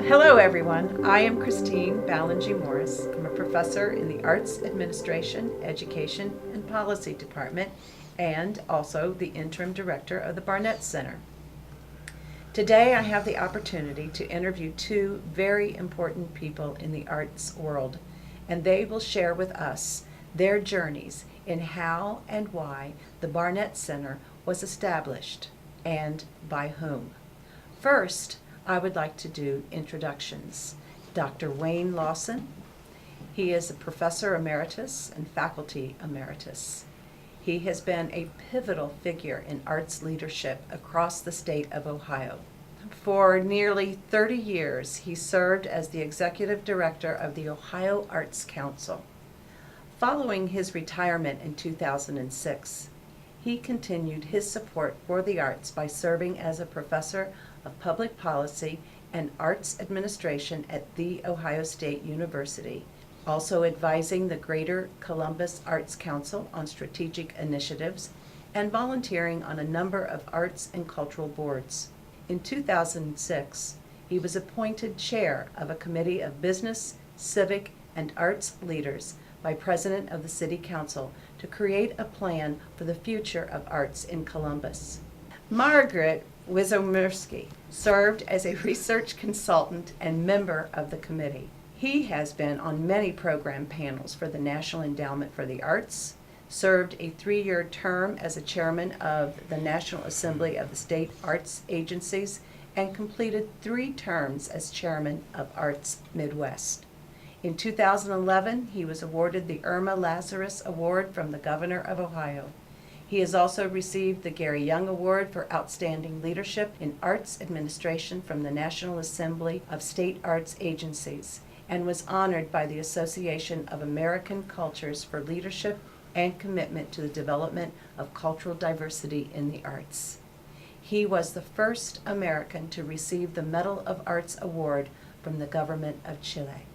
Hello everyone, I am Christine Ballingy Morris. I'm a professor in the Arts Administration, Education, and Policy Department and also the interim director of the Barnett Center. Today I have the opportunity to interview two very important people in the arts world, and they will share with us their journeys in how and why the Barnett Center was established and by whom. First, I would like to do introductions. Dr. Wayne Lawson. He is a professor emeritus and faculty emeritus. He has been a pivotal figure in arts leadership across the state of Ohio. For nearly 30 years, he served as the executive director of the Ohio Arts Council. Following his retirement in 2006, he continued his support for the arts by serving as a professor of public policy and arts administration at The Ohio State University, also advising the Greater Columbus Arts Council on strategic initiatives and volunteering on a number of arts and cultural boards. In 2006, he was appointed chair of a committee of business, civic, and arts leaders by President of the City Council to create a plan for the future of arts in Columbus. Margaret Wizomirski served as a research consultant and member of the committee. He has been on many program panels for the National Endowment for the Arts, served a 3-year term as a chairman of the National Assembly of the State Arts Agencies, and completed 3 terms as chairman of Arts Midwest. In 2011, he was awarded the Irma Lazarus Award from the Governor of Ohio. He has also received the Gary Young Award for Outstanding Leadership in Arts Administration from the National Assembly of State Arts Agencies, and was honored by the Association of American Cultures for leadership and commitment to the development of cultural diversity in the arts. He was the first American to receive the Medal of Arts Award from the government of Chile.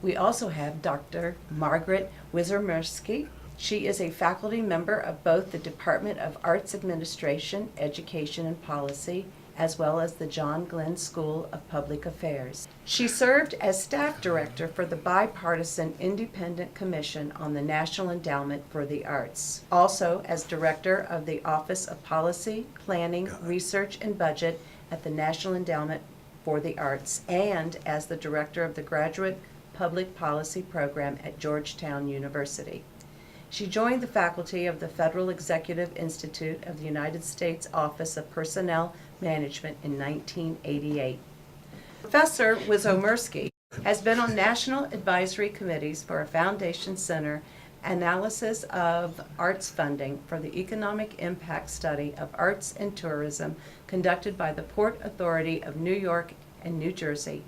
We also have Dr. Margaret Wizomirski. She is a faculty member of both the Department of Arts Administration, Education, and Policy, as well as the John Glenn School of Public Affairs. She served as staff director for the Bipartisan Independent Commission on the National Endowment for the Arts, also as director of the Office of Policy, Planning, Research, and Budget at the National Endowment for the Arts, and as the director of the Graduate Public Policy Program at Georgetown University. She joined the faculty of the Federal Executive Institute of the United States Office of Personnel Management in 1988. Professor Wizomirski has been on national advisory committees for a foundation center analysis of arts funding for the economic impact study of arts and tourism conducted by the Port Authority of New York and New Jersey,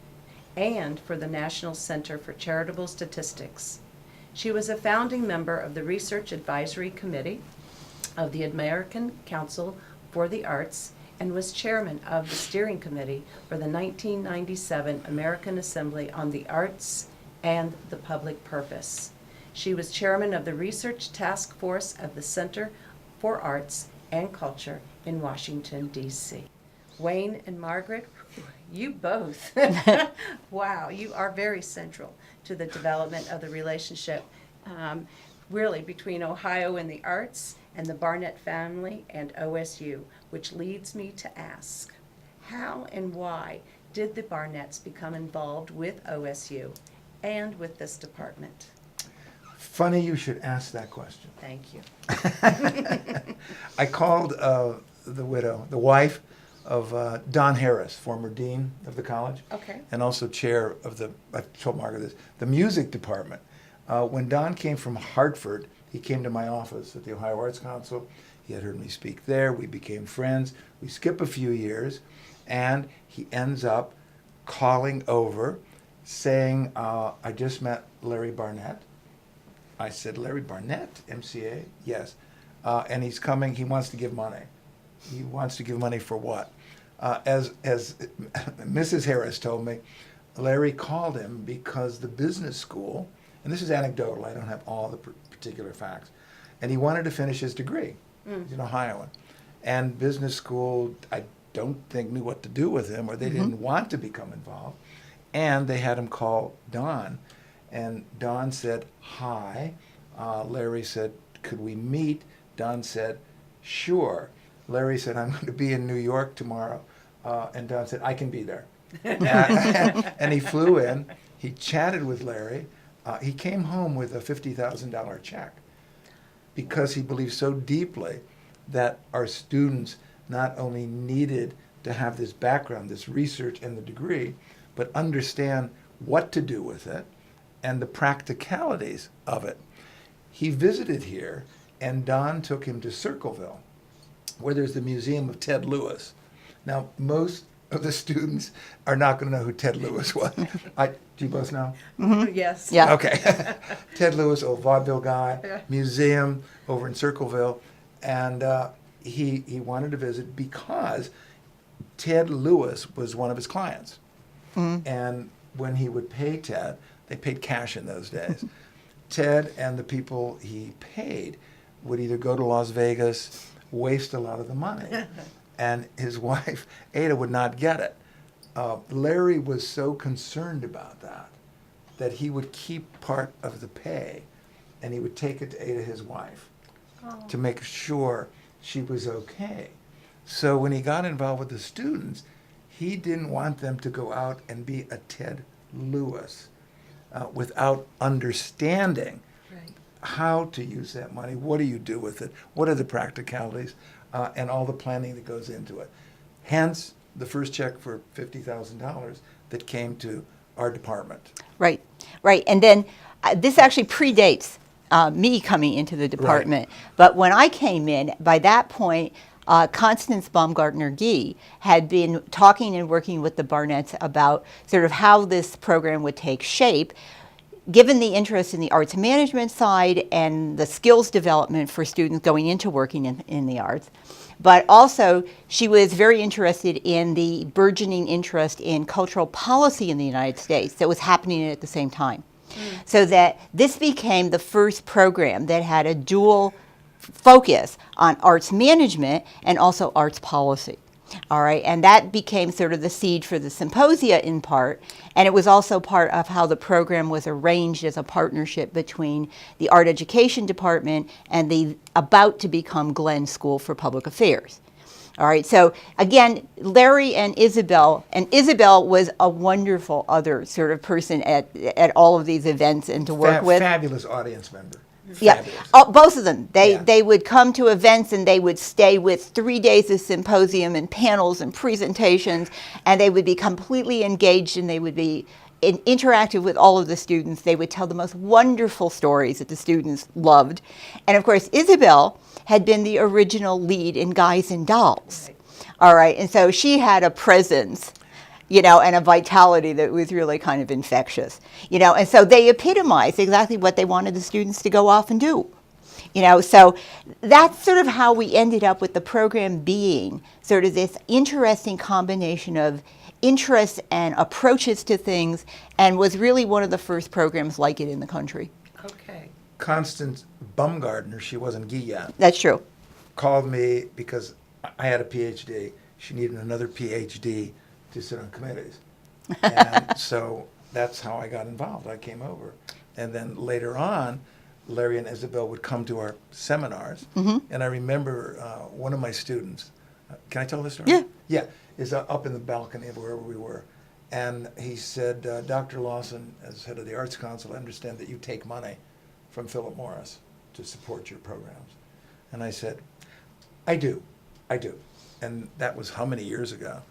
and for the National Center for Charitable Statistics. She was a founding member of the Research Advisory Committee of the American Council for the Arts and was chairman of the steering committee for the 1997 American Assembly on the Arts and the Public Purpose. She was chairman of the Research Task Force of the Center for Arts and Culture in Washington, D.C. Wayne and Margaret, you both, wow, you are very central to the development of the relationship really between Ohio and the arts and the Barnett family and OSU, which leads me to ask, how and why did the Barnetts become involved with OSU and with this department? Funny you should ask that question. Thank you. I called the wife of Don Harris, former dean of the college, Okay. and also chair of I told Margaret this, the music department. When Don came from Hartford, he came to my office at the Ohio Arts Council. He had heard me speak there. We became friends. We skip a few years, and he ends up calling over saying, I just met Larry Barnett. I said, Larry Barnett, MCA? Yes. And he's coming. He wants to give money. He wants to give money for what? As Mrs. Harris told me, Larry called him because the business school, and this is anecdotal, I don't have all the particular facts, and he wanted to finish his degree. He's an Ohioan. And business school, I don't think knew what to do with him, or they didn't want to become involved. And they had him call Don. And Don said, hi. Larry said, could we meet? Don said, sure. Larry said, I'm going to be in New York tomorrow. And Don said, I can be there. And he flew in. He chatted with Larry. He came home with a $50,000 check because he believed so deeply that our students not only needed to have this background, this research and the degree, but understand what to do with it and the practicalities of it. He visited here, and Don took him to Circleville, where there's the Museum of Ted Lewis. Now, most of the students are not going to know who Ted Lewis was. Do you both know? Yes. Yeah. Okay. Ted Lewis, old vaudeville guy, museum over in Circleville. And he wanted to visit because Ted Lewis was one of his clients. And when he would pay Ted, they paid cash in those days. Ted and the people he paid would either go to Las Vegas, waste a lot of the money, and his wife, Ada, would not get it. Larry was so concerned about that he would keep part of the pay, and he would take it to Ada, his wife, to make sure she was okay. So when he got involved with the students, he didn't want them to go out and be a Ted Lewis without understanding how to use that money. What do you do with it? What are the practicalities and all the planning that goes into it? Hence, the first check for $50,000 that came to our department. Right, right. And then this actually predates me coming into the department. Right. But when I came in, by that point, Constance Baumgartner-Gee had been talking and working with the Barnetts about sort of how this program would take shape, given the interest in the arts management side and the skills development for students going into working in the arts. But also, she was very interested in the burgeoning interest in cultural policy in the United States that was happening at the same time. So that this became the first program that had a dual focus on arts management and also arts policy. All right, and that became sort of the seed for the symposia in part, and it was also part of how the program was arranged as a partnership between the Art Education Department and the about to become Glenn School for Public Affairs. All right, so again, Larry and Isabel was a wonderful other sort of person at all of these events and to work with. Fabulous audience member. Yeah, Fabulous. both of them. Yeah. They would come to events and they would stay with 3 days of symposium and panels and presentations, and they would be completely engaged and they would be interactive with all of the students. They would tell the most wonderful stories that the students loved. And of course, Isabel had been the original lead in Guys and Dolls. Right. All right, and so she had a presence, you know, and a vitality that was really kind of infectious, you know, and so they epitomized exactly what they wanted the students to go off and do, you know, so that's sort of how we ended up with the program being sort of this interesting combination of interests and approaches to things, and was really one of the first programs like it in the country. Okay. Constance Baumgartner, she wasn't Gee yet, That's true. called me because I had a PhD. She needed another PhD to sit on committees. And so that's how I got involved. I came over. And then later on, Larry and Isabel would come to our seminars. And I remember one of my students, can I tell this story? Yeah. Yeah, is up in the balcony of wherever we were. And he said, Dr. Lawson, as head of the Arts Council, I understand that you take money from Philip Morris to support your programs. And I said, I do. And that was how many years ago?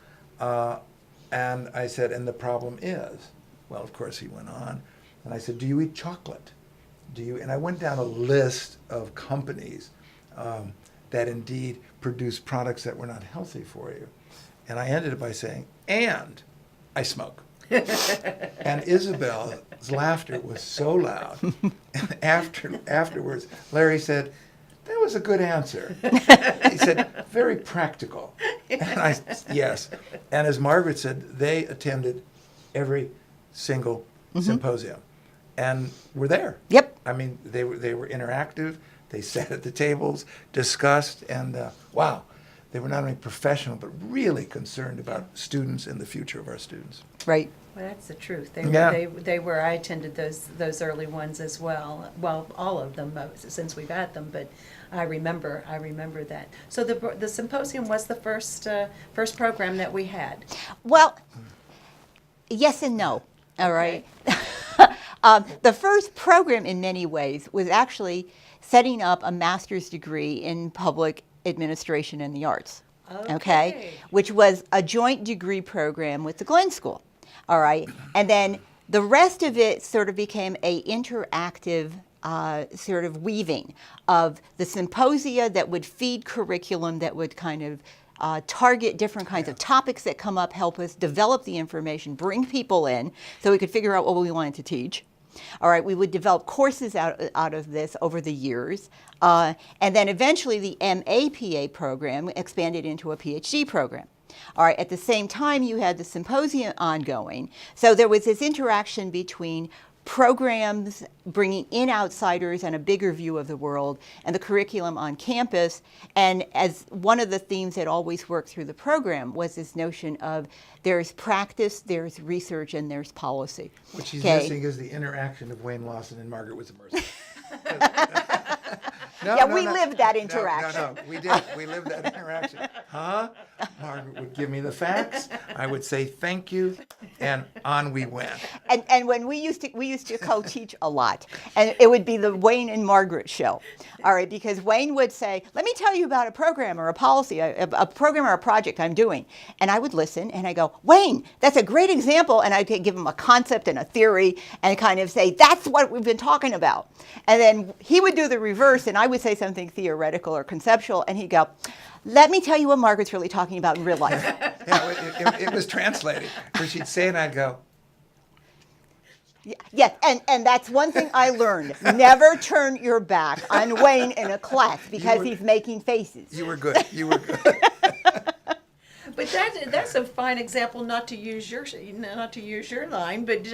And I said, and the problem is, well, of course he went on, and I said, do you eat chocolate? And I went down a list of companies that indeed produce products that were not healthy for you. And I ended it by saying, and I smoke. And Isabel's laughter was so loud. And afterwards, Larry said, that was a good answer. He said, very practical. And I, yes. And as Margaret said, they attended every single symposium and were there. Yep. I mean, they were interactive. They sat at the tables, discussed, and wow, they were not only professional, but really concerned about students and the future of our students. Right, Well, that's the truth. They Yeah. they were. I attended those early ones as well. Well, all of them since we've had them, but I remember that. So the symposium was the first program that we had. Well, yes and no. All right. The first program, in many ways, was actually setting up a master's degree in public administration and the arts. Okay. Which was a joint degree program with the Glenn School. All right. And then the rest of it sort of became a interactive sort of weaving of the symposia that would feed curriculum that would kind of target different kinds of topics that come up, help us develop the information, bring people in so we could figure out what we wanted to teach. All right, we would develop courses out of this over the years. And then eventually the MAPA program expanded into a PhD program. All right, at the same time, you had the symposium ongoing. So there was this interaction between programs bringing in outsiders and a bigger view of the world and the curriculum on campus. And as one of the themes that always worked through the program was this notion of there's practice, there's research, and there's policy. What she's missing is the interaction of Wayne Lawson and Margaret with Mercer. We lived that interaction. No, we did. We lived that interaction. Huh? Margaret would give me the facts. I would say thank you, and on we went. And when we used to co-teach a lot, and it would be the Wayne and Margaret show. All right, because Wayne would say, "Let me tell you about a program or a policy, a program or a project I'm doing," and I would listen and I go, "Wayne, that's a great example," and I'd give him a concept and a theory and kind of say, "That's what we've been talking about," and then he would do the reverse, and I would say something theoretical or conceptual, and he'd go, "Let me tell you what Margaret's really talking about in real life." Yeah, it was translated. So she'd say, and I'd go. Yes, and that's one thing I learned. Never turn your back on Wayne in a class because he's making faces. You were good. You were good. But that's a fine example, not to use your line, but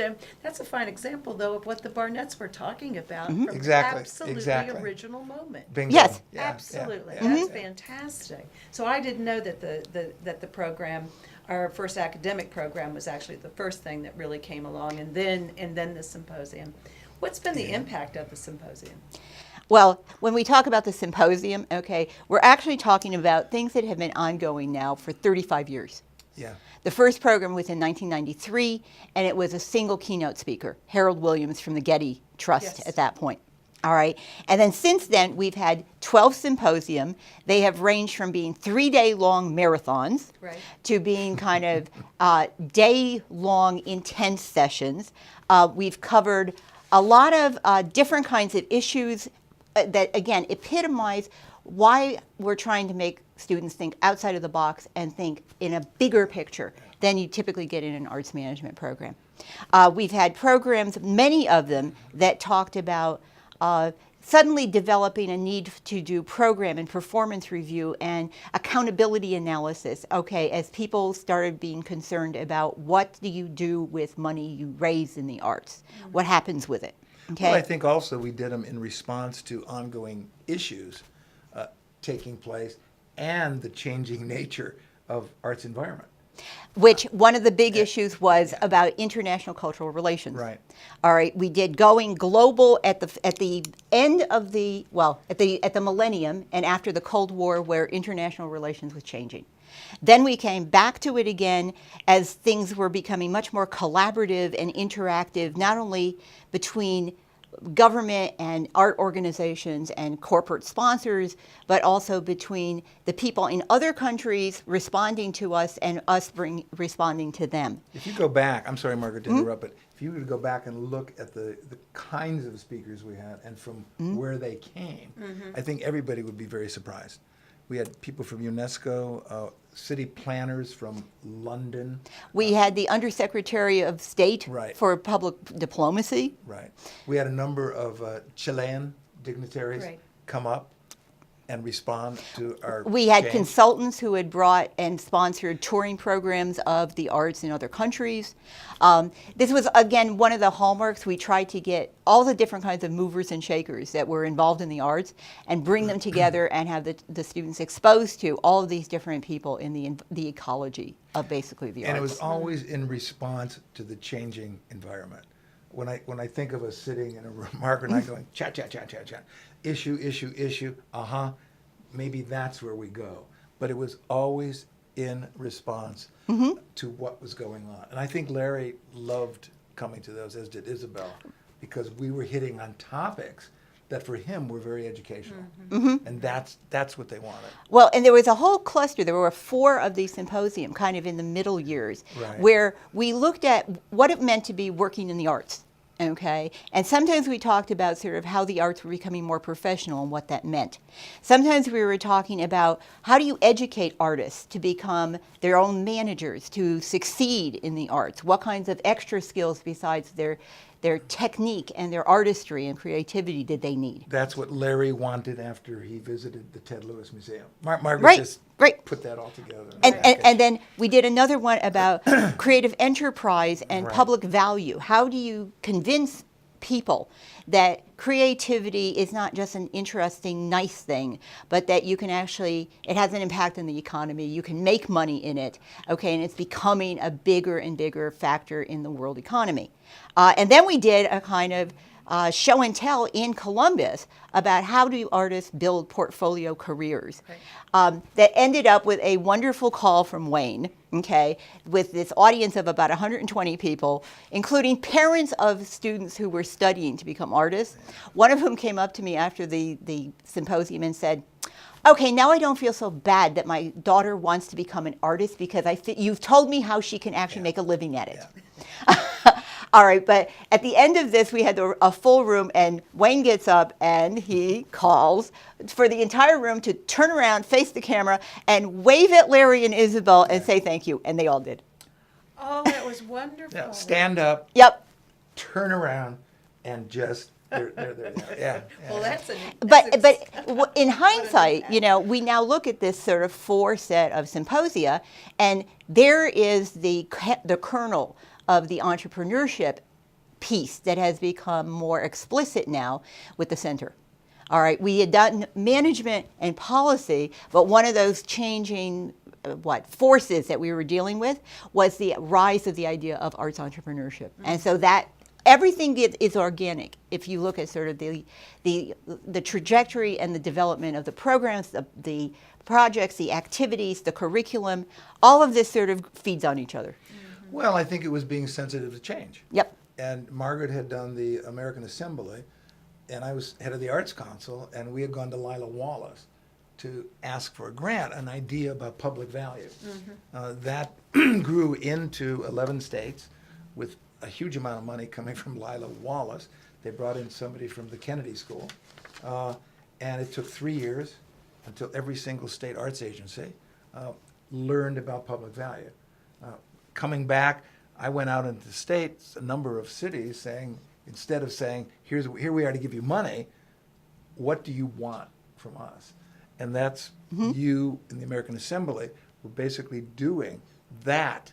that's a fine example though of what the Barnetts were talking about. From Exactly, absolutely exactly. original moment. Bingo. Yes. Yeah, Absolutely, yeah, that's yeah. fantastic. So I didn't know that the program, our first academic program, was actually the first thing that really came along, and then the symposium. What's been the impact of the symposium? Well, when we talk about the symposium, okay, we're actually talking about things that have been ongoing now for 35 years. Yeah. The first program was in 1993, and it was a single keynote speaker, Harold Williams from the Getty Trust Yes. at that point. All right. And then since then, we've had 12 symposium. They have ranged from being 3-day-long marathons Right. to being kind of day-long intense sessions. We've covered a lot of different kinds of issues that, again, epitomize why we're trying to make students think outside of the box and think in a bigger picture than you typically get in an arts management program. We've had programs, many of them, that talked about suddenly developing a need to do program and performance review and accountability analysis, okay, as people started being concerned about what do you do with money you raise in the arts? What happens with it? Okay. Well, I think also we did them in response to ongoing issues taking place and the changing nature of arts environment. Which one of the big issues was about international cultural relations. Right. All right. We did going global at the end of the at the millennium and after the Cold War, where international relations was changing. Then we came back to it again as things were becoming much more collaborative and interactive, not only between government and art organizations and corporate sponsors, but also between the people in other countries responding to us and us responding to them. If you go back, I'm sorry, Margaret, to interrupt, but if you were to go back and look at the kinds of speakers we had and from where they came, I think everybody would be very surprised. We had people from UNESCO, city planners from London. We had the Undersecretary of State Right. for Public Diplomacy. Right. We had a number of Chilean dignitaries Right. come up and respond to our We had change? consultants who had brought and sponsored touring programs of the arts in other countries. This was, again, one of the hallmarks. We tried to get all the different kinds of movers and shakers that were involved in the arts and bring them together and have the students exposed to all of these different people in the ecology of basically the arts. And it was always in response to the changing environment. When I think of us sitting in a room, Margaret and I going, chat, chat, chat, chat, chat, issue, issue, issue, maybe that's where we go. But it was always in response to what was going on. And I think Larry loved coming to those, as did Isabel, because we were hitting on topics that for him were very educational. And that's what they wanted. Well, and there was a whole cluster. There were 4 of these symposium, kind of in the middle years, Right. where we looked at what it meant to be working in the arts. Okay, and sometimes we talked about sort of how the arts were becoming more professional and what that meant. Sometimes we were talking about how do you educate artists to become their own managers, to succeed in the arts? What kinds of extra skills besides their technique and their artistry and creativity did they need? That's what Larry wanted after he visited the Ted Lewis Museum. Margaret Right, just right. put that all together. And then we did another one about creative enterprise and Right. public value. How do you convince people that creativity is not just an interesting, nice thing, but that you can actually, it has an impact on the economy, you can make money in it, okay, and it's becoming a bigger and bigger factor in the world economy. And then we did a kind of show and tell in Columbus about how do artists build portfolio careers. That ended up with a wonderful call from Wayne, okay, with this audience of about 120 people, including parents of students who were studying to become artists. One of whom came up to me after the symposium and said, okay, now I don't feel so bad that my daughter wants to become an artist because you've told me how she can actually make a living at it. All right, but at the end of this, we had a full room, and Wayne gets up and he calls for the entire room to turn around, face the camera, and wave at Larry and Isabel and say thank you, and they all did. Oh, that was wonderful. Yeah, stand up, Yep. turn around, and just, there. Yeah. Well, that's But in hindsight, you know, we now look at this sort of 4 set of symposia, and there is the kernel of the entrepreneurship piece that has become more explicit now with the center. All right, we had done management and policy, but one of those changing forces that we were dealing with was the rise of the idea of arts entrepreneurship. And so that everything is organic. If you look at sort of the trajectory and the development of the programs, the projects, the activities, the curriculum, all of this sort of feeds on each other. Well, I think it was being sensitive to change. Yep. And Margaret had done the American Assembly, and I was head of the Arts Council, and we had gone to Lila Wallace to ask for a grant, an idea about public value. That grew into 11 states with a huge amount of money coming from Lila Wallace. They brought in somebody from the Kennedy School, and it took 3 years until every single state arts agency learned about public value. Coming back, I went out into the states, a number of cities, saying, instead of saying, here we are to give you money, what do you want from us? And that's you in the American Assembly were basically doing that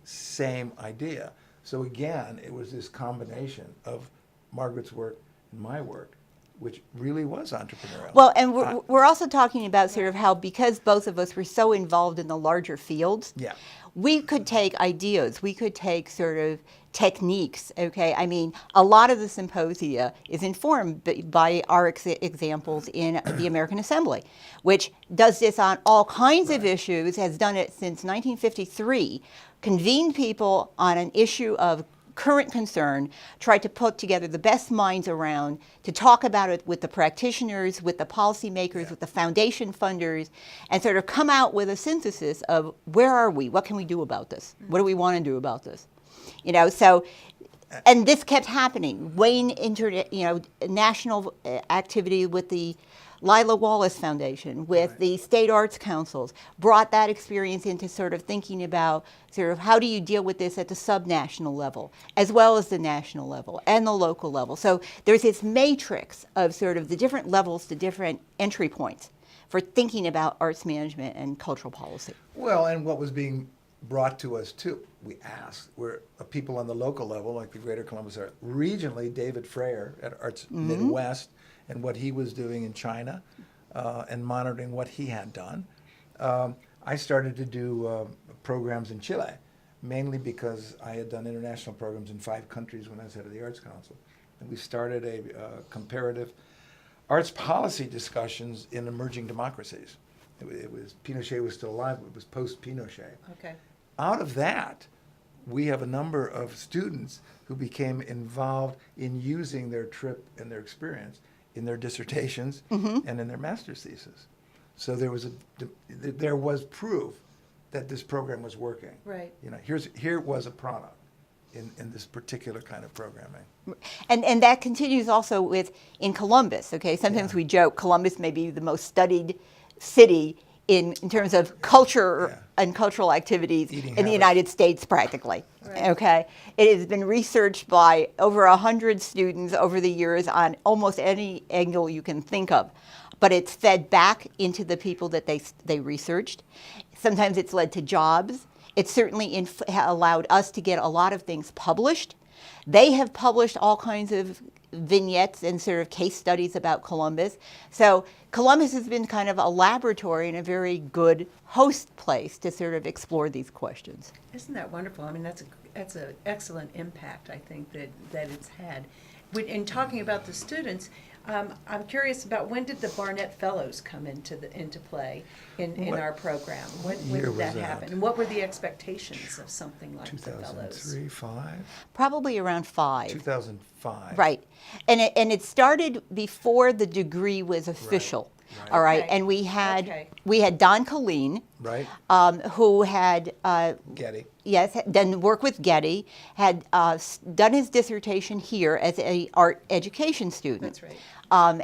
same idea. So again, it was this combination of Margaret's work and my work, which really was entrepreneurial. Well, and we're also talking about sort of how, because both of us were so involved in the larger fields, Yeah. we could take ideas, we could take sort of techniques, okay? I mean, a lot of the symposia is informed by our examples in the American Assembly, which does this on all kinds of issues, has done it since 1953, convened people on an issue of current concern, tried to put together the best minds around to talk about it with the practitioners, with the policymakers, with the foundation funders, and sort of come out with a synthesis of where are we? What can we do about this? What do we want to do about this? You know, so, and this kept happening. Wayne entered, national activity with the Lila Wallace Foundation, with the state arts councils, brought that experience into sort of thinking about sort of how do you deal with this at the subnational level, as well as the national level and the local level. So there's this matrix of sort of the different levels to different entry points. for thinking about arts management and cultural policy? Well, and what was being brought to us too, we asked, were people on the local level, like the Greater Columbus Art, regionally, David Freyer at Arts Midwest, and what he was doing in China, and monitoring what he had done. I started to do programs in Chile, mainly because I had done international programs in 5 countries when I was head of the Arts Council. And we started a comparative arts policy discussions in emerging democracies. It was Pinochet was still alive, but it was post-Pinochet. Okay. Out of that, we have a number of students who became involved in using their trip and their experience in their dissertations and in their master's thesis. So there was proof that this program was working. Right. You know, here was a product in this particular kind of programming. And that continues also in Columbus, okay? Sometimes we joke Columbus may be the most studied city in terms of culture and cultural activities Eating in the habits. United States practically, Right. okay? It has been researched by over 100 students over the years on almost any angle you can think of. But it's fed back into the people that they researched. Sometimes it's led to jobs. It certainly allowed us to get a lot of things published. They have published all kinds of vignettes and sort of case studies about Columbus. So Columbus has been kind of a laboratory and a very good host place to sort of explore these questions. Isn't that wonderful? I mean, that's an excellent impact, I think, that it's had. In talking about the students, I'm curious about when did the Barnett Fellows come into play in our program? When year did was that that? happen? And what were the expectations of something like the Fellows? 2003, 5? Probably around 5. 2005. Right. And it started before the degree was official. Right. All right. Okay. And we had Don Colleen, Right? who had Getty. done work with Getty, had done his dissertation here as a art education student. That's right.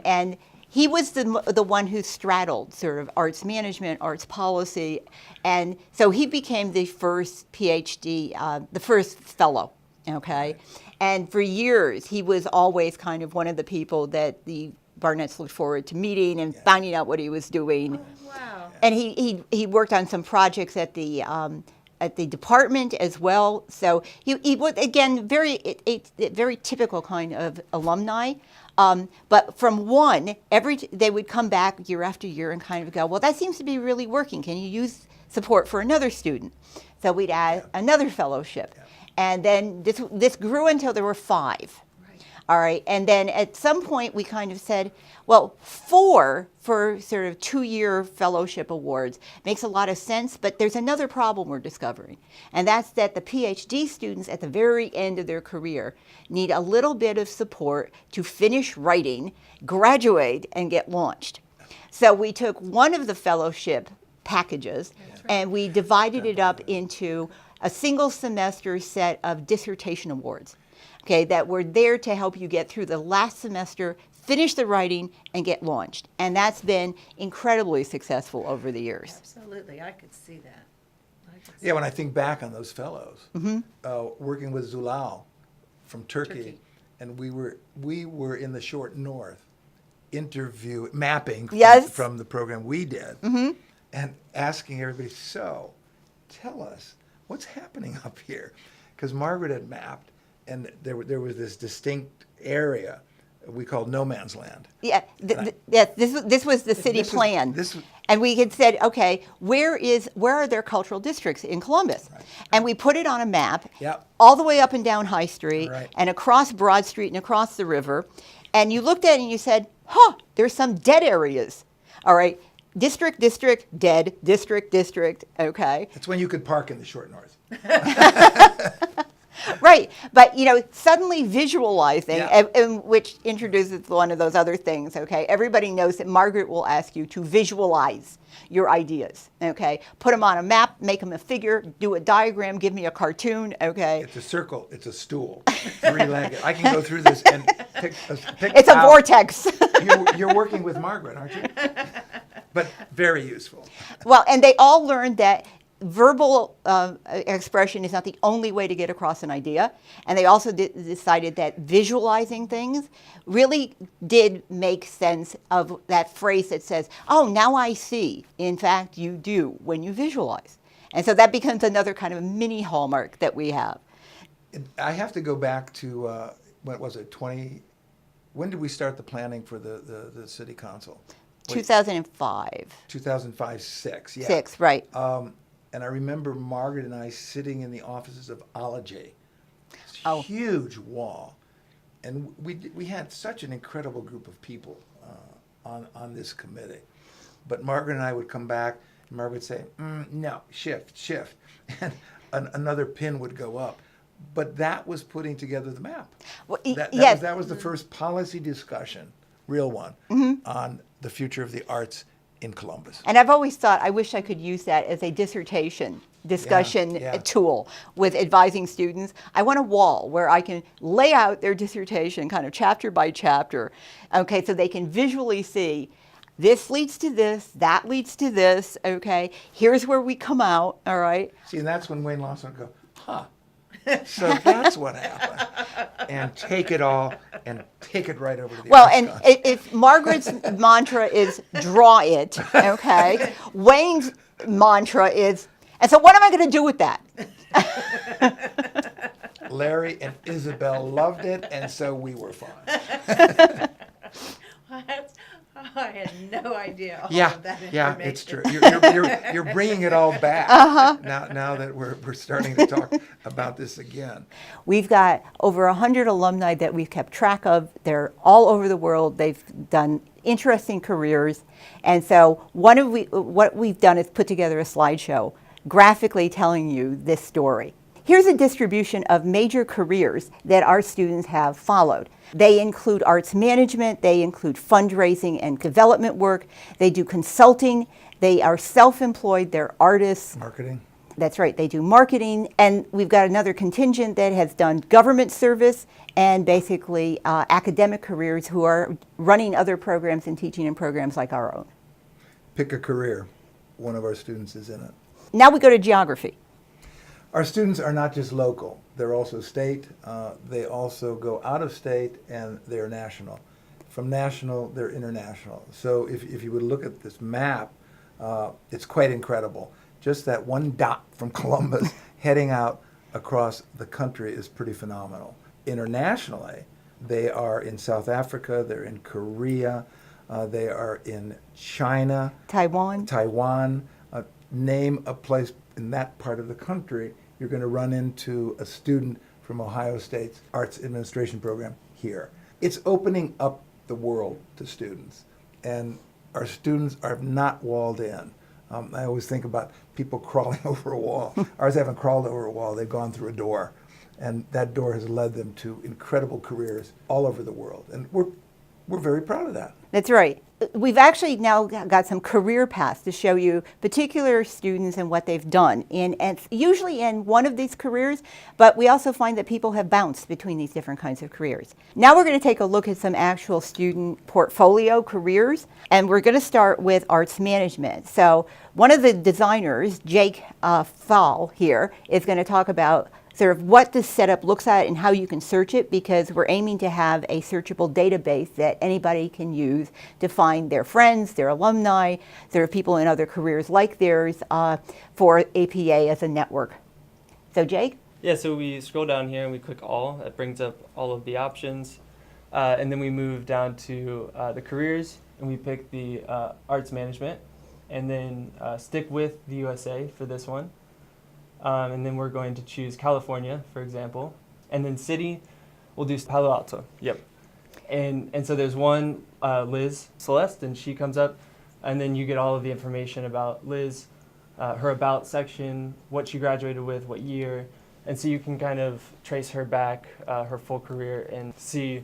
And he was the one who straddled sort of arts management, arts policy, and so he became the first PhD, the first fellow, okay? And for years, he was always kind of one of the people that the Barnetts looked forward to meeting and finding out what he was doing. Wow. And he worked on some projects at the department as well. So he was, again, very typical kind of alumni. But from one, they would come back year after year and kind of go, well, that seems to be really working. Can you use support for another student? So we'd add another fellowship. And then this grew until there were 5. Right. All right. And then at some point we kind of said, well, 4 for sort of 2-year fellowship awards makes a lot of sense, but there's another problem we're discovering. And that's that the PhD students at the very end of their career need a little bit of support to finish writing, graduate, and get launched. So we took one of the fellowship packages and we divided it up into a single semester set of dissertation awards, okay, that were there to help you get through the last semester, finish the writing, and get launched. And that's been incredibly successful over the years. Absolutely. I could see that. Yeah, when I think back on those fellows, working with Zulal from Turkey, and we were in the short north mapping from the program we did, and asking everybody, so tell us, what's happening up here? Because Margaret had mapped, and there was this distinct area we called no man's land. Yeah, this was the city plan. This was, and we had said, okay, where are there cultural districts in Columbus? Right. And we put it on a map, Yep. all the way up and down High Street, Right. and across Broad Street and across the river. And you looked at it and you said, there's some dead areas. All right, district, dead, district, okay. that's when you could park in the short north. Right, but suddenly visualizing, Yeah. which introduces one of those other things, okay? Everybody knows that Margaret will ask you to visualize your ideas, okay? Put them on a map, make them a figure, do a diagram, give me a cartoon, okay? It's a circle, it's a stool, 3-legged. I can go through this and pick It's a out. vortex. You're working with Margaret, aren't you? But very useful. Well, and they all learned that verbal expression is not the only way to get across an idea. And they also decided that visualizing things really did make sense of that phrase that says, oh, now I see. In fact, you do when you visualize. And so that becomes another kind of mini hallmark that we have. I have to go back to, what was it, when did we start the planning for the city council? 2005. 2005, 6, yeah. 6, right. And I remember Margaret and I sitting in the offices of Ology. Oh. Huge wall. And we had such an incredible group of people on this committee. But Margaret and I would come back, and Margaret would say, no, shift. And another pin would go up. But that was putting together the map. Well, Yes. That was the first policy discussion, real one, on the future of the arts in Columbus. And I've always thought, I wish I could use that as a dissertation discussion tool with advising students. I want a wall where I can lay out their dissertation kind of chapter by chapter, okay, so they can visually see this leads to this, that leads to this, okay, here's where we come out, all right? See, and that's when Wayne Lawson would go, huh. So that's what happened. And take it all and take it right over to the Well, arts and council. if Margaret's mantra is draw it, okay, Wayne's mantra is, and so what am I going to do with that? Larry and Isabel loved it, and so we were fine. I had no idea all Yeah, of that information. yeah, it's true. You're bringing it all back now that we're starting to talk about this again. We've got over 100 alumni that we've kept track of. They're all over the world. They've done interesting careers. And so what we've done is put together a slideshow graphically telling you this story. Here's a distribution of major careers that our students have followed. They include arts management, they include fundraising and development work, they do consulting, they are self-employed, they're artists. Marketing. That's right, they do marketing, and we've got another contingent that has done government service and basically academic careers who are running other programs and teaching in programs like our own. Pick a career. One of our students is in it. Now we go to geography. Our students are not just local, they're also state, they also go out of state, and they're national. From national, they're international. So if you would look at this map, it's quite incredible. Just that one dot from Columbus heading out across the country is pretty phenomenal. Internationally, they are in South Africa, they're in Korea, they are in China, Taiwan. Name a place in that part of the country, you're going to run into a student from Ohio State's Arts Administration program here. It's opening up the world to students, and our students are not walled in. I always think about people crawling over a wall. Ours haven't crawled over a wall, they've gone through a door, and that door has led them to incredible careers all over the world, and we're very proud of that. That's right. We've actually now got some career paths to show you particular students and what they've done, and usually in one of these careers, but we also find that people have bounced between these different kinds of careers. Now we're going to take a look at some actual student portfolio careers, and we're going to start with arts management. So one of the designers, Jake Fall here, is going to talk about sort of what this setup looks at and how you can search it, because we're aiming to have a searchable database that anybody can use to find their friends, their alumni, their people in other careers like theirs for APA as a network. So Jake? Yeah, so we scroll down here and we click all. That brings up all of the options. And then we move down to the careers and we pick the arts management, and then stick with the USA for this one. And then we're going to choose California, for example. And then city, we'll do Palo Alto. Yep. And so there's one, Liz Celeste, and she comes up. And then you get all of the information about Liz, her about section, what she graduated with, what year. And so you can kind of trace her back, her full career, and see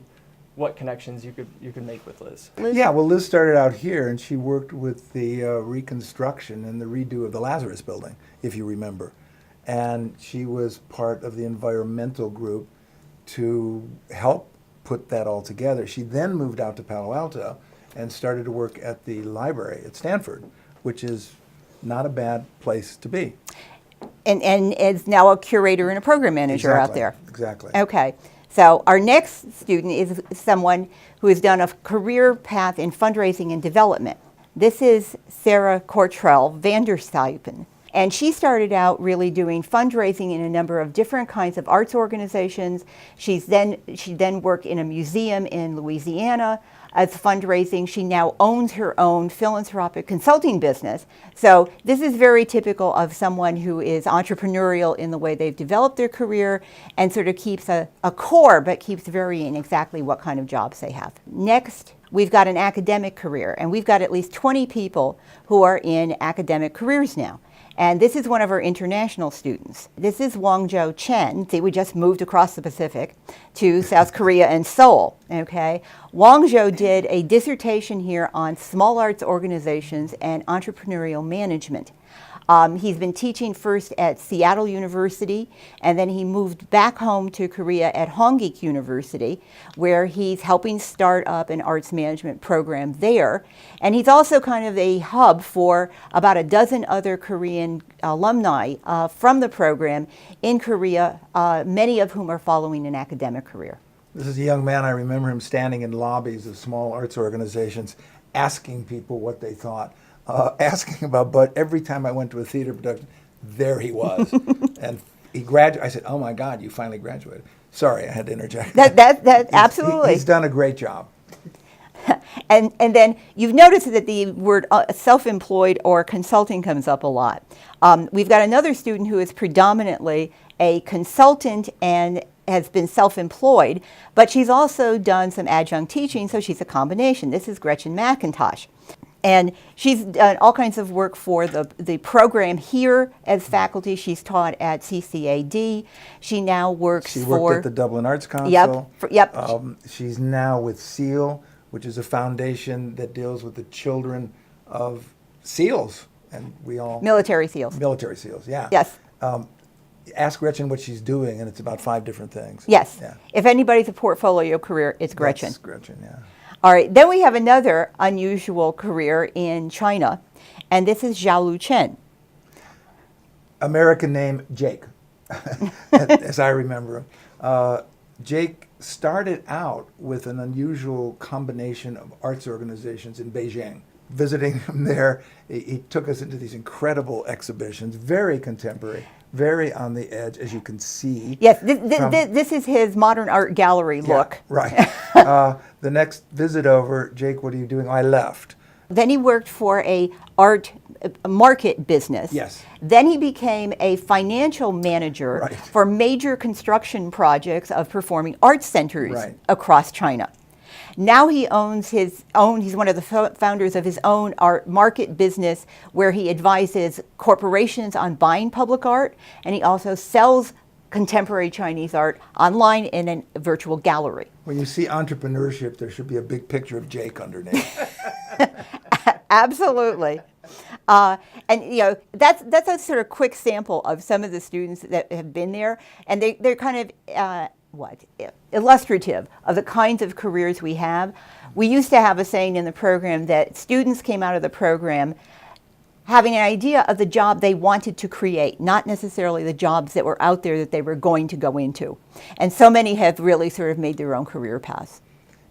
what connections you could make with Liz. Yeah, well, Liz started out here, and she worked with the reconstruction and the redo of the Lazarus Building, if you remember. And she was part of the environmental group to help put that all together. She then moved out to Palo Alto and started to work at the library at Stanford, which is not a bad place to be. And is now a curator and a program manager out there. Exactly. Okay. So our next student is someone who has done a career path in fundraising and development. This is Sarah Cortrell Vandersijpen. And she started out really doing fundraising in a number of different kinds of arts organizations. She then worked in a museum in Louisiana as fundraising. She now owns her own philanthropic consulting business. So this is very typical of someone who is entrepreneurial in the way they've developed their career and sort of keeps a core, but keeps varying exactly what kind of jobs they have. Next, we've got an academic career, and we've got at least 20 people who are in academic careers now. And this is one of our international students. This is Wangjo Chen. See, we just moved across the Pacific to South Korea and Seoul, okay? Wangjo did a dissertation here on small arts organizations and entrepreneurial management. He's been teaching first at Seattle University, and then he moved back home to Korea at Hongik University, where he's helping start up an arts management program there. And he's also kind of a hub for about a dozen other Korean alumni from the program in Korea, many of whom are following an academic career. This is a young man, I remember him standing in lobbies of small arts organizations, asking people what they thought. Asking about, but every time I went to a theater production, there he was. And he graduated. I said, "Oh my God, you finally graduated." Sorry, I had to interject. Absolutely. He's done a great job. And then you've noticed that the word self-employed or consulting comes up a lot. We've got another student who is predominantly a consultant and has been self-employed, but she's also done some adjunct teaching, so she's a combination. This is Gretchen McIntosh. And she's done all kinds of work for the program here as faculty. She's taught at CCAD. She now works She worked at the Dublin Arts Council. Yep. She's now with SEAL, which is a foundation that deals with the children of SEALs. And we all... Military SEALs. Military SEALs, yeah. Yes. Ask Gretchen what she's doing, and it's about 5 different things. Yes. Yeah. If anybody's a portfolio career, it's Gretchen. That's Gretchen, yeah. All right, then we have another unusual career in China, and this is Xiaolu Chen. American name, Jake, as I remember him. Jake started out with an unusual combination of arts organizations in Beijing. Visiting him there, he took us into these incredible exhibitions, very contemporary, very on the edge, as you can see. Yes, this is his modern art gallery look. Right. The next visit over, Jake, what are you doing? I left. Then he worked for a art market business. Yes. Then he became a financial manager Right. for major construction projects of performing arts centers Right. across China. Now he owns his own, he's one of the founders of his own art market business where he advises corporations on buying public art, and he also sells contemporary Chinese art online in a virtual gallery. When you see entrepreneurship, there should be a big picture of Jake underneath. Absolutely. And you know, that's a sort of quick sample of some of the students that have been there, and they're kind of illustrative of the kinds of careers we have. We used to have a saying in the program that students came out of the program having an idea of the job they wanted to create, not necessarily the jobs that were out there that they were going to go into. And so many have really sort of made their own career paths.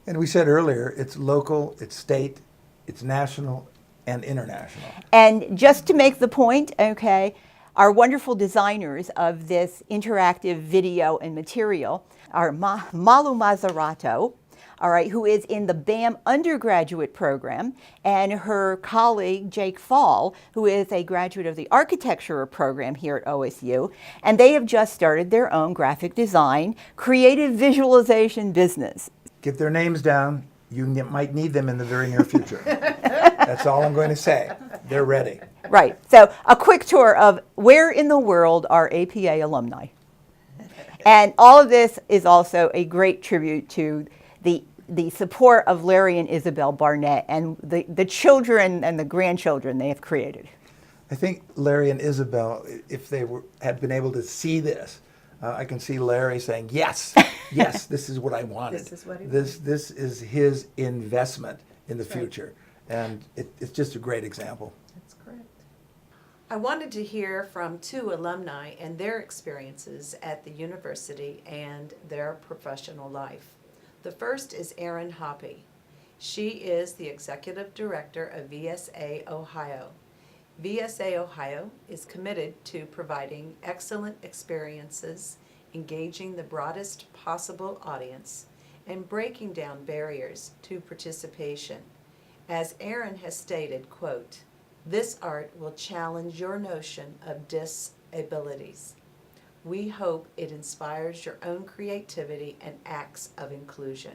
And we said earlier, it's local, it's state, it's national, and international. And just to make the point, okay, our wonderful designers of this interactive video and material are Malu Mazzarato, all right, who is in the BAM undergraduate program, and her colleague, Jake Fall, who is a graduate of the architecture program here at OSU, and they have just started their own graphic design, creative visualization business. Get their names down. You might need them in the very near future. That's all I'm going to say. They're ready. Right. So a quick tour of where in the world are APA alumni. And all of this is also a great tribute to the support of Larry and Isabel Barnett and the children and the grandchildren they have created. I think Larry and Isabel, if they had been able to see this, I can see Larry saying, yes, yes, this is what I wanted. This is what he This is his investment in the future. And it's just a great example. That's correct. I wanted to hear from two alumni and their experiences at the university and their professional life. The first is Erin Hoppy. She is the Executive Director of VSA Ohio. VSA Ohio is committed to providing excellent experiences, engaging the broadest possible audience, and breaking down barriers to participation. As Erin has stated, quote, "This art will challenge your notion of disabilities. We hope it inspires your own creativity and acts of inclusion."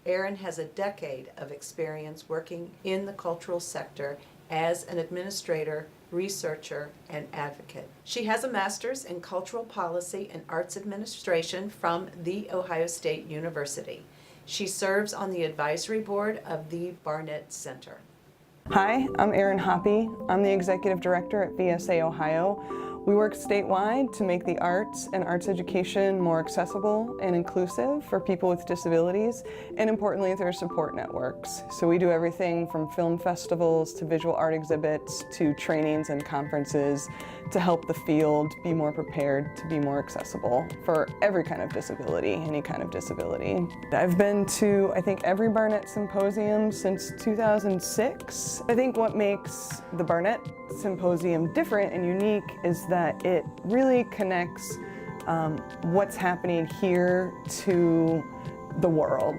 Erin has a decade of experience working in the cultural sector as an administrator, researcher, and advocate. She has a master's in cultural policy and arts administration from The Ohio State University. She serves on the advisory board of the Barnett Center. Hi, I'm Erin Hoppy. I'm the Executive Director at VSA Ohio. We work statewide to make the arts and arts education more accessible and inclusive for people with disabilities, and importantly, through support networks. So we do everything from film festivals to visual art exhibits to trainings and conferences to help the field be more prepared to be more accessible for every kind of disability, any kind of disability. I've been to, I think, every Barnett Symposium since 2006. I think what makes the Barnett Symposium different and unique is that it really connects what's happening here to the world.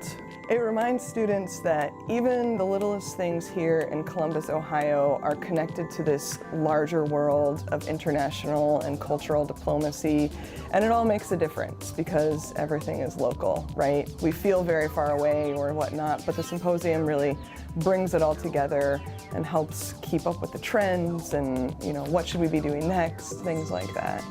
It reminds students that even the littlest things here in Columbus, Ohio are connected to this larger world of international and cultural diplomacy, and it all makes a difference because everything is local, right? We feel very far away or whatnot, but the symposium really brings it all together and helps keep up with the trends and, you know, what should we be doing next, things like that.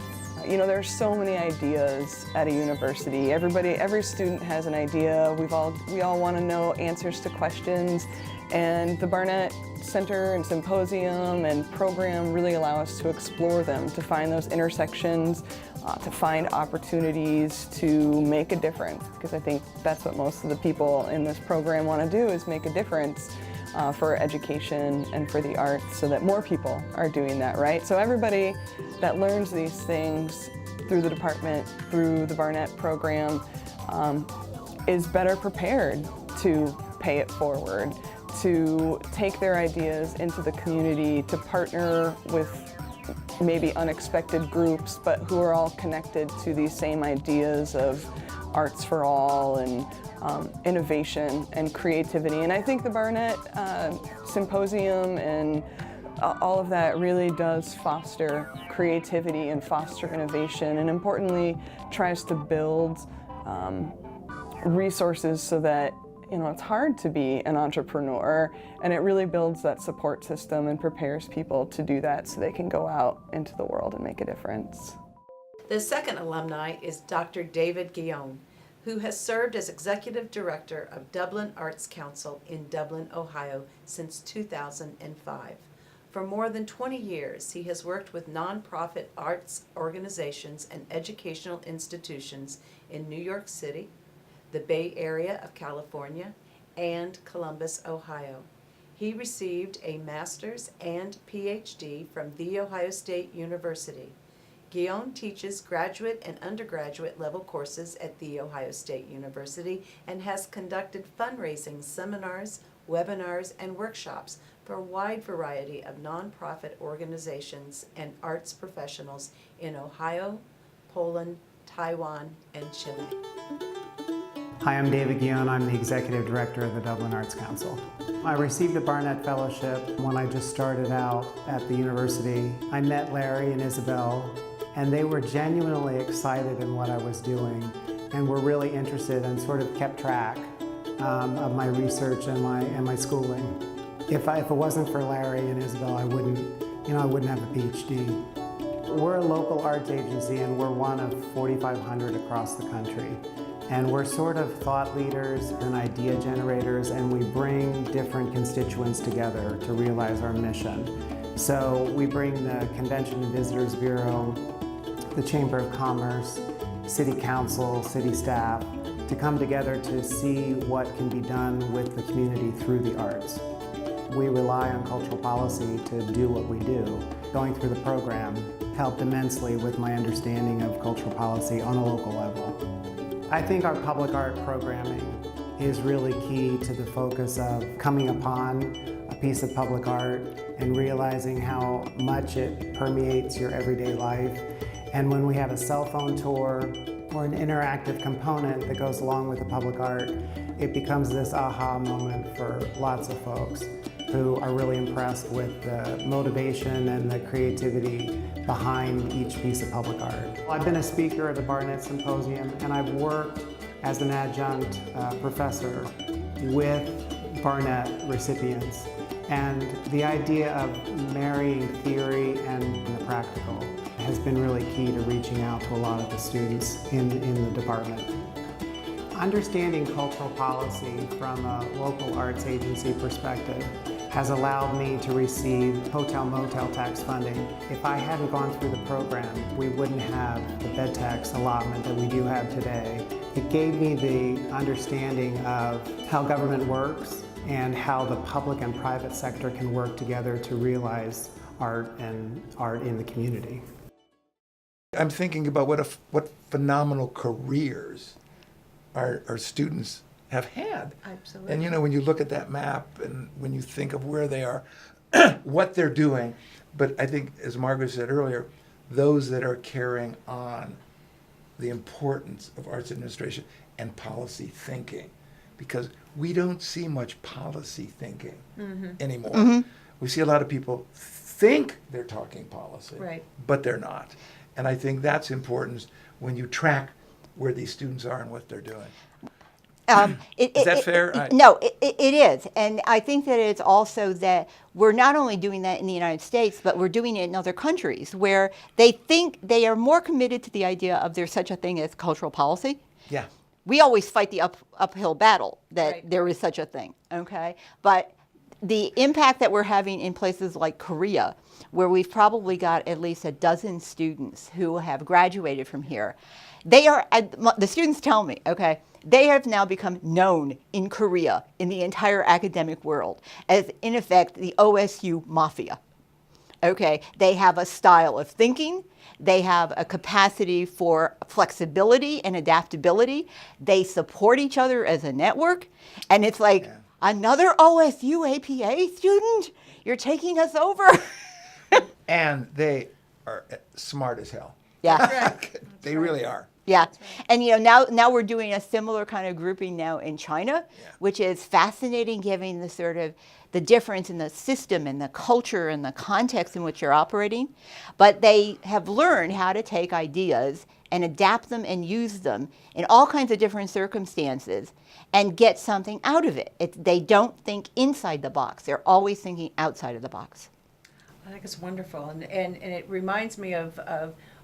You know, there's so many ideas at a university. Every student has an idea. We all want to know answers to questions, and the Barnett Center and Symposium and program really allow us to explore them, to find those intersections, to find opportunities to make a difference, because I think that's what most of the people in this program want to do, is make a difference for education and for the arts, so that more people are doing that, right? So everybody that learns these things through the department, through the Barnett program, is better prepared to pay it forward, to take their ideas into the community, to partner with maybe unexpected groups, but who are all connected to these same ideas of arts for all and innovation and creativity. And I think the Barnett Symposium and all of that really does foster creativity and foster innovation, and importantly tries to build resources so that, you know, it's hard to be an entrepreneur, and it really builds that support system and prepares people to do that so they can go out into the world and make a difference. The second alumni is Dr. David Guillaume, who has served as Executive Director of Dublin Arts Council in Dublin, Ohio since 2005. For more than 20 years, he has worked with nonprofit arts organizations and educational institutions in New York City, the Bay Area of California, and Columbus, Ohio. He received a master's and PhD from The Ohio State University. Guillaume teaches graduate and undergraduate level courses at The Ohio State University and has conducted fundraising seminars, webinars, and workshops for a wide variety of nonprofit organizations and arts professionals in Ohio, Poland, Taiwan, and Chile. Hi, I'm David Guillaume. I'm the Executive Director of the Dublin Arts Council. I received a Barnett Fellowship when I just started out at the university. I met Larry and Isabel, and they were genuinely excited in what I was doing and were really interested and sort of kept track of my research and my schooling. If it wasn't for Larry and Isabel, I wouldn't have a PhD. We're a local arts agency, and we're one of 4,500 across the country. And we're sort of thought leaders and idea generators, and we bring different constituents together to realize our mission. So we bring the Convention and Visitors Bureau, the Chamber of Commerce, City Council, city staff, to come together to see what can be done with the community through the arts. We rely on cultural policy to do what we do, going through the program helped immensely with my understanding of cultural policy on a local level. I think our public art programming is really key to the focus of coming upon a piece of public art and realizing how much it permeates your everyday life. And when we have a cell phone tour or an interactive component that goes along with the public art, it becomes this aha moment for lots of folks who are really impressed with the motivation and the creativity behind each piece of public art. I've been a speaker at the Barnett Symposium, and I've worked as an adjunct professor with Barnett recipients. And the idea of marrying theory and the practical has been really key to reaching out to a lot of the students in the department. Understanding cultural policy from a local arts agency perspective has allowed me to receive hotel-motel tax funding. If I hadn't gone through the program, we wouldn't have the bed tax allotment that we do have today. It gave me the understanding of how government works and how the public and private sector can work together to realize art in the community. I'm thinking about what phenomenal careers our students have had. Absolutely. And when you look at that map and when you think of where they are, what they're doing, but I think, as Margaret said earlier, those that are carrying on the importance of arts administration and policy thinking, because we don't see much policy thinking anymore. We see a lot of people think they're talking policy, Right. but they're not. And I think that's important when you track where these students are and what they're doing. Is that fair? No, it is. And I think that it's also that we're not only doing that in the United States, but we're doing it in other countries where they think they are more committed to the idea of there's such a thing as cultural policy. Yeah. We always fight the uphill battle that Right. there is such a thing, okay? But the impact that we're having in places like Korea, where we've probably got at least a dozen students who have graduated from here, the students tell me, okay, they have now become known in Korea, in the entire academic world, as in effect the OSU mafia. Okay, they have a style of thinking, they have a capacity for flexibility and adaptability, they support each other as a network, and it's like, another OSU APA student? You're taking us over? And they are smart as hell. Yeah. They really are. Yeah, and now we're doing a similar kind of grouping now in China, which is fascinating, given the sort of the difference in the system and the culture and the context in which you're operating. But they have learned how to take ideas and adapt them and use them in all kinds of different circumstances and get something out of it. They don't think inside the box. They're always thinking outside of the box. I think it's wonderful, and it reminds me of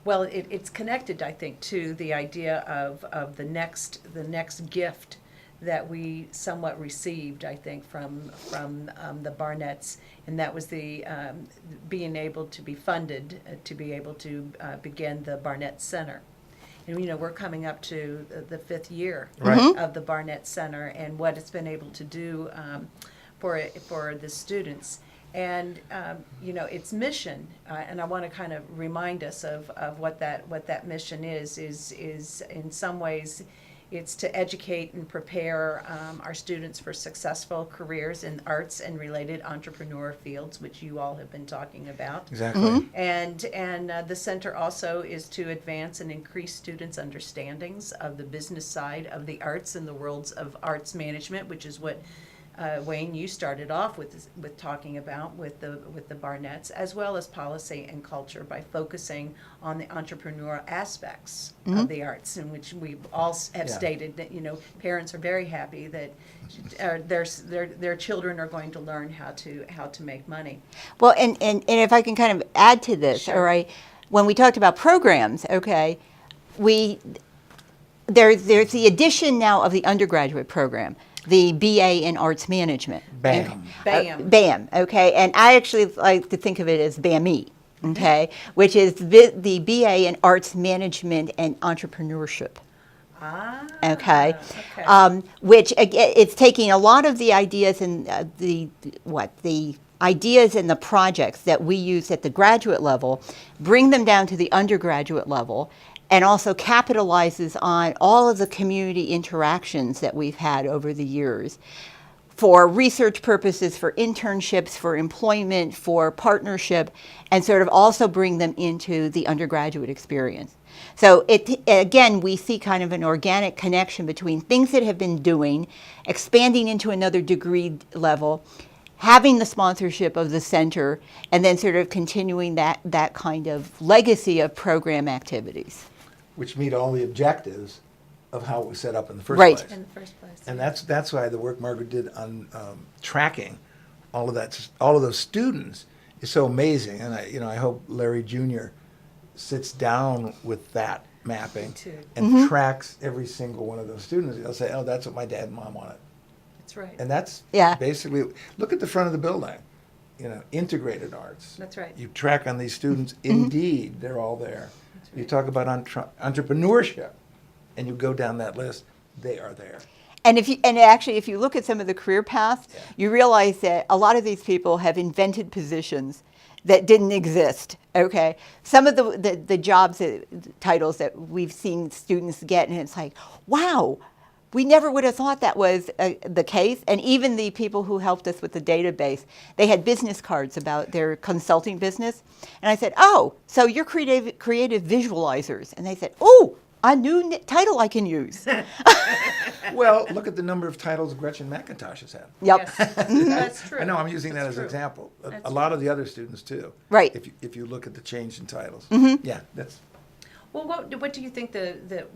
well, it's connected, I think, to the idea of the next gift that we somewhat received, I think, from the Barnetts, and that was the being able to be funded to be able to begin the Barnett Center. And we're coming up to the 5th year of the Barnett Center and what it's been able to do for the students. And its mission, and I want to kind of remind us of what that mission is in some ways, it's to educate and prepare our students for successful careers in arts and related entrepreneur fields, which you all have been talking about. Exactly. And the center also is to advance and increase students' understandings of the business side of the arts and the worlds of arts management, which is what Wayne, you started off with talking about with the Barnetts, as well as policy and culture, by focusing on the entrepreneurial aspects of the arts, in which we all have stated that parents are very happy that their children are going to learn how to make money. Well, and if I can kind of add to this, Sure. all right, when we talked about programs, okay, there's the addition now of the undergraduate program, the BA in Arts Management. Bam. Bam. BAM, okay, and I actually like to think of it as BAME, okay, which is the BA in Arts Management and Entrepreneurship. Okay. Which again, it's taking a lot of the ideas and the ideas and the projects that we use at the graduate level, bring them down to the undergraduate level, and also capitalizes on all of the community interactions that we've had over the years for research purposes, for internships, for employment, for partnership, and sort of also bring them into the undergraduate experience. So again, we see kind of an organic connection between things that have been doing, expanding into another degree level, having the sponsorship of the center, and then sort of continuing that kind of legacy of program activities. Which meet all the objectives of how it was set up in the first Right. place. In the first place. And that's why the work Margaret did on tracking all of those students is so amazing. And I hope Larry Jr. sits down with that mapping too. and tracks every single one of those students. He'll say, "Oh, that's what my dad and mom wanted." That's right. And that's Yeah. basically, look at the front of the building, integrated arts. That's right. You track on these students, indeed, they're all there. You talk about entrepreneurship, and you go down that list, they are there. And actually, if you look at some of the career paths, you realize that a lot of these people have invented positions that didn't exist. Okay, some of the jobs titles that we've seen students get, and it's like, wow, we never would have thought that was the case. And even the people who helped us with the database, they had business cards about their consulting business, and I said, oh, so you're creative visualizers, and they said, oh, a new title I can use. Well, look at the number of titles Gretchen McIntosh has had. Yep. Yes. That's true. I know, I'm using that That's as an true. example. That's A lot of the other students, too. Right. If you look at the change in titles. Yeah, that's, Well, what do you think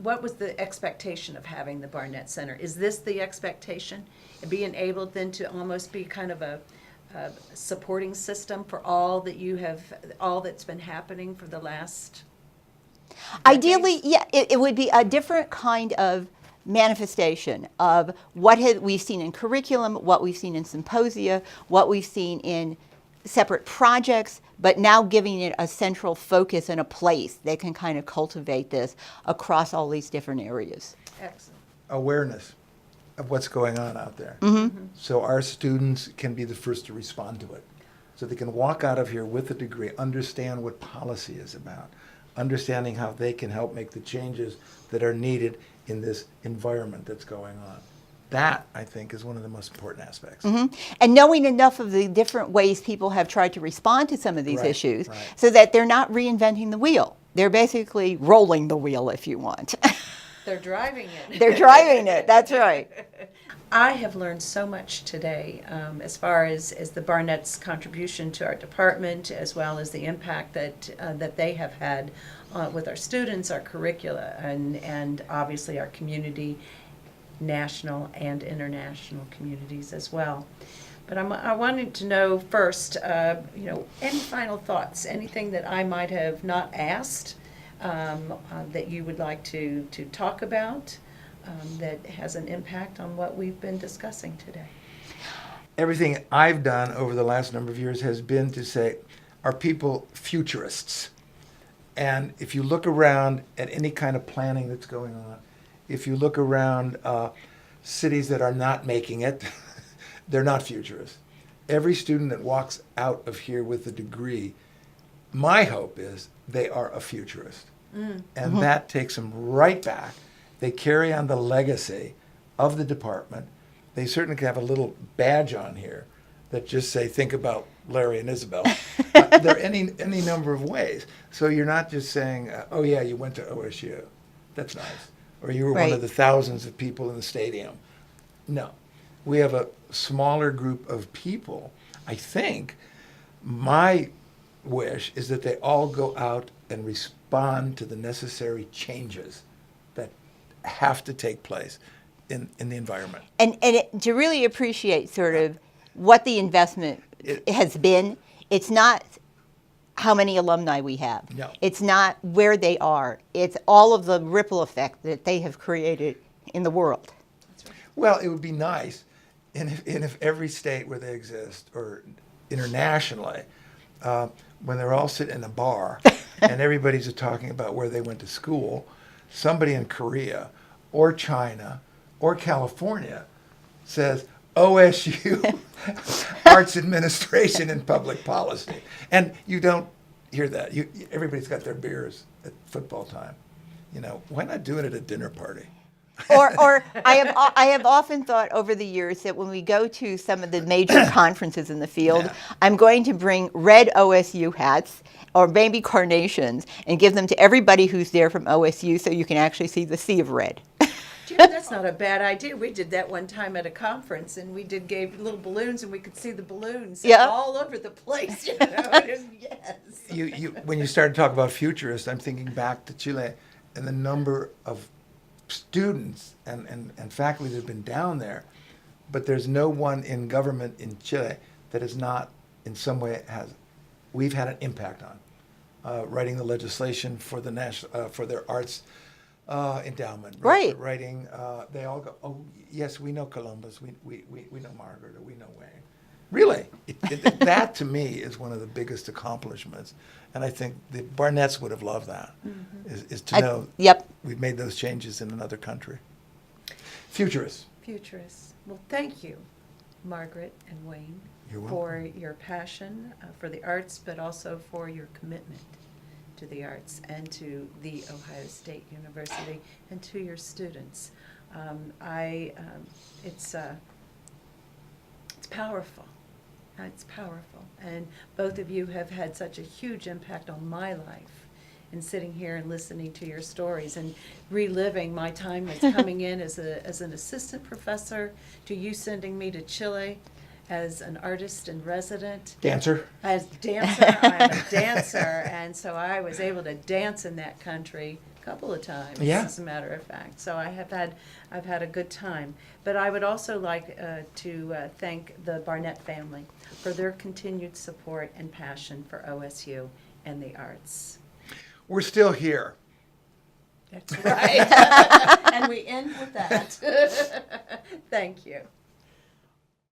what was the expectation of having the Barnett Center? Is this the expectation? Being able then to almost be kind of a supporting system for all that's been happening for the last Ideally, yeah, it would be a different kind of manifestation of what we've seen in curriculum, what we've seen in symposia, what we've seen in separate projects, but now giving it a central focus and a place that can kind of cultivate this across all these different areas. Excellent. awareness of what's going on out there. So our students can be the first to respond to it. So they can walk out of here with a degree, understand what policy is about, understanding how they can help make the changes that are needed in this environment that's going on. That, I think, is one of the most important aspects. And knowing enough of the different ways people have tried to respond to some of these Right, issues right. so that they're not reinventing the wheel. They're basically rolling the wheel, if you want. They're driving it. They're driving it, that's right. I have learned so much today as far as the Barnett's contribution to our department, as well as the impact that they have had with our students, our curricula, and obviously our community, national and international communities as well. But I wanted to know first, any final thoughts, anything that I might have not asked that you would like to talk about that has an impact on what we've been discussing today. Everything I've done over the last number of years has been to say, are people futurists? And if you look around at any kind of planning that's going on, if you look around cities that are not making it, they're not futurists. Every student that walks out of here with a degree, my hope is they are a futurist. And that takes them right back. They carry on the legacy of the department. They certainly can have a little badge on here that just say, think about Larry and Isabel. There are any number of ways. So you're not just saying, oh yeah, you went to OSU. That's nice. Or you were one Right. of the thousands of people in the stadium. No. We have a smaller group of people. I think my wish is that they all go out and respond to the necessary changes that have to take place in the environment. And to really appreciate sort of what the investment has been, it's not how many alumni we have. No. It's not where they are. It's all of the ripple effect that they have created in the world. Well, it would be nice, and if every state where they exist, or internationally, when they're all sitting in a bar and everybody's talking about where they went to school, somebody in Korea or China or California says, OSU Arts Administration and Public Policy. And you don't hear that. Everybody's got their beers at football time. You know, why not do it at a dinner party? Or I have often thought over the years that when we go to some of the major conferences in the field, Yeah. I'm going to bring red OSU hats or maybe carnations and give them to everybody who's there from OSU so you can actually see the sea of red. Do you know, that's not a bad idea. We did that one time at a conference, and we gave little balloons, and we could see the balloons Yeah. all over the place. You know, it is, yes. When you started to talk about futurists, I'm thinking back to Chile and the number of students and faculty that have been down there, but there's no one in government in Chile that is not in some way we've had an impact on writing the legislation for the national for their arts endowment. Right. Writing, they all go, oh yes, we know Columbus, we know Margaret, or we know Wayne. Really, that to me is one of the biggest accomplishments, and I think the Barnetts would have loved that. Is to know Yep. we've made those changes in another country. Futurists. Futurists. Well, thank you, Margaret and Wayne, You're for your passion for the arts, but also for your commitment to the arts and to the Ohio State University and to your students. It's powerful. It's powerful. And both of you have had such a huge impact on my life in sitting here and listening to your stories and reliving my time as coming in as an assistant professor, to you sending me to Chile as an artist in resident. Dancer. As dancer, I'm a dancer, and so I was able to dance in that country a couple of times, Yeah. as a matter of fact. So I've had a good time. But I would also like to thank the Barnett family for their continued support and passion for OSU and the arts. We're still here. That's right. And we end with that. Thank you.